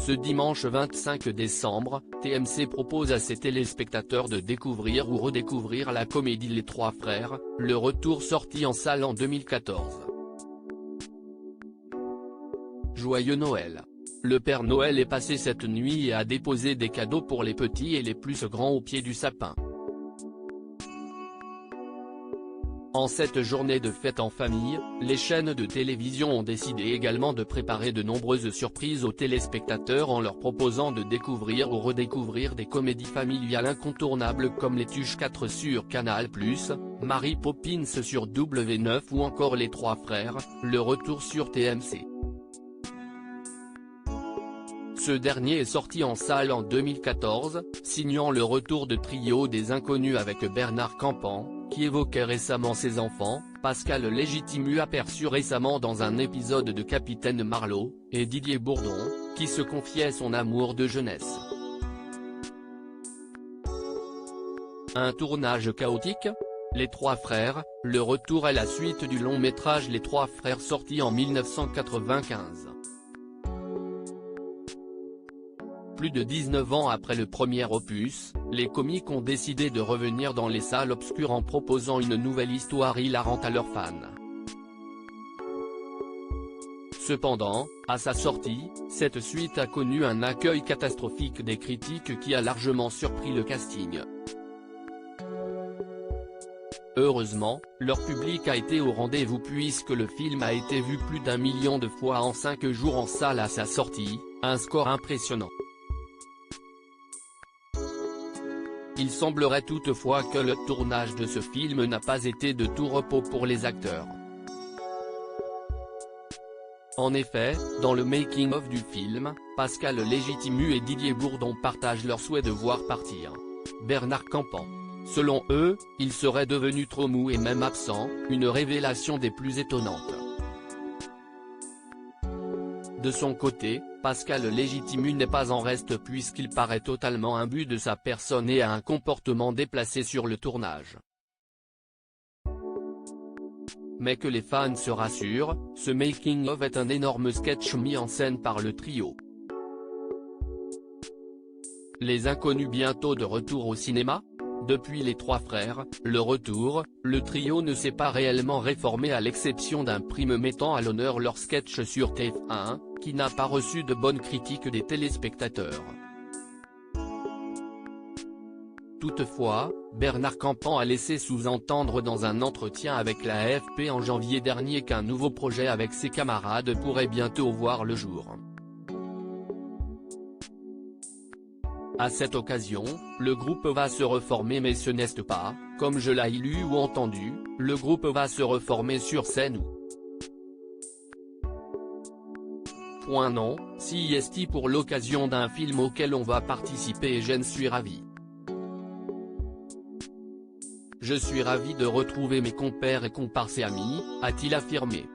Ce dimanche 25 décembre, TMC propose à ses téléspectateurs de découvrir ou redécouvrir la comédie Les Trois Frères, le retour sorti en salle en 2014. Joyeux Noël. Le Père Noël est passé cette nuit et a déposé des cadeaux pour les petits et les plus grands au pied du sapin. En cette journée de fête en famille, les chaînes de télévision ont décidé également de préparer de nombreuses surprises aux téléspectateurs en leur proposant de découvrir ou redécouvrir des comédies familiales incontournables comme Les Tuches 4 sur Canal+, Mary Poppins sur W9 ou encore Les Trois Frères, le retour sur TMC. Ce dernier est sorti en salle en 2014, signant le retour de Trio des Inconnus avec Bernard Campan, qui évoquait récemment ses enfants, Pascal Légitimu aperçu récemment dans un épisode de Capitaine Marlowe, et Didier Bourdon, qui se confiait son amour de jeunesse. Un tournage chaotique ? Les Trois Frères, le retour est la suite du long métrage Les Trois Frères sorti en 1995. Plus de 19 ans après le premier opus, les comiques ont décidé de revenir dans les salles obscures en proposant une nouvelle histoire hilarante à leurs fans. Cependant, à sa sortie, cette suite a connu un accueil catastrophique des critiques qui a largement surpris le casting. Heureusement, leur public a été au rendez-vous puisque le film a été vu plus d'1 million de fois en 5 jours en salle à sa sortie, un score impressionnant. Il semblerait toutefois que le tournage de ce film n'a pas été de tout repos pour les acteurs. En effet, dans le making-of du film, Pascal Légitimu et Didier Bourdon partagent leur souhait de voir partir Bernard Campan. Selon eux, il serait devenu trop mou et même absent, une révélation des plus étonnantes. De son côté, Pascal Légitimu n'est pas en reste puisqu'il paraît totalement imbu de sa personne et a un comportement déplacé sur le tournage. Mais que les fans se rassurent, ce making-of est un énorme sketch mis en scène par le trio. Les Inconnus bientôt de retour au cinéma ? Depuis Les Trois Frères, le retour, le trio ne s'est pas réellement réformé à l'exception d'un prime mettant à l'honneur leur sketch sur TF1, qui n'a pas reçu de bonnes critiques des téléspectateurs. Toutefois, Bernard Campan a laissé sous-entendre dans un entretien avec la AFP en janvier dernier qu'un nouveau projet avec ses camarades pourrait bientôt voir le jour. À cette occasion, le groupe va se reformer mais ce n'est pas, comme je l'ai lu ou entendu, le groupe va se reformer sur scène ou. Non, si est pour l'occasion d'un film auquel on va participer et j'en suis ravi. Je suis ravi de retrouver mes compères et comparses et amis, a-t-il affirmé.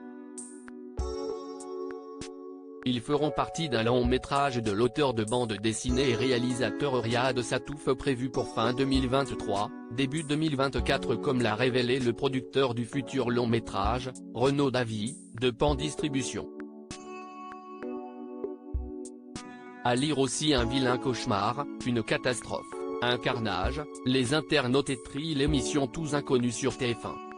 Ils feront partie d'un long métrage de l'auteur de bande dessinée et réalisateur Riyad Satouf prévu pour fin 2023, début 2024 comme l'a révélé le producteur du futur long métrage, Renaud Davy, de Pan Distribution. À lire aussi Un vilain cauchemar, une catastrophe, un carnage, les internautes étrillent l'émission Tous Inconnus sur TF1.